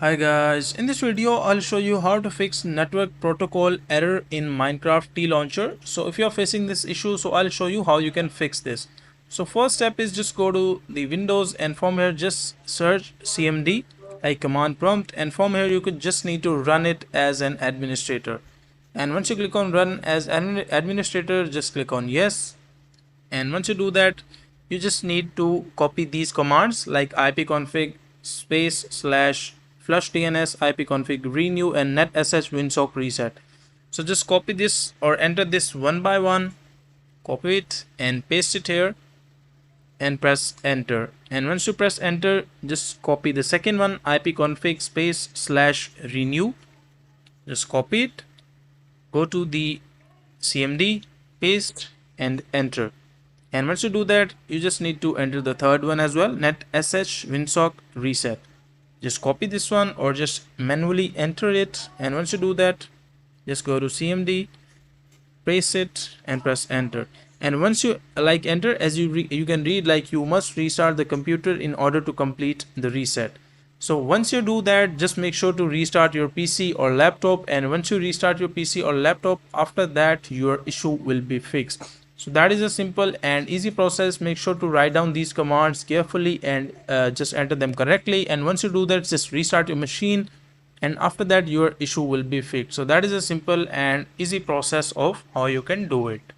Hi guys, in this video I'll show you how to fix network protocol error in Minecraft TLauncher. So if you're facing this issue, I'll show you how you can fix this. So first step is just go to the Windows and from here just search cmd like command prompt, and from here you could just need to run it as an administrator. And once you click on run as administrator, just click on yes. And once you do that, you just need to copy these commands like ipconfig space slash flush dns, ipconfig renew, and netsh winsock reset. So just copy this or enter this one by one, copy it and paste it here and press enter. And once you press enter, just copy the second one, ipconfig space slash renew. Just copy it, go to the cmd, paste and enter. And once you do that, you just need to enter the third one as well, netsh winsock reset. Just copy this one or just manually enter it. And once you do that, just go to cmd, paste it and press enter. And once you enter, as you can read, you must restart the computer in order to complete the reset. So once you do that, just make sure to restart your PC or laptop. And once you restart your PC or laptop, after that your issue will be fixed. So that is a simple and easy process. Make sure to write down these commands carefully and just enter them correctly. And once you do that, just restart your machine, and after that your issue will be fixed. So that is a simple and easy process of how you can do it.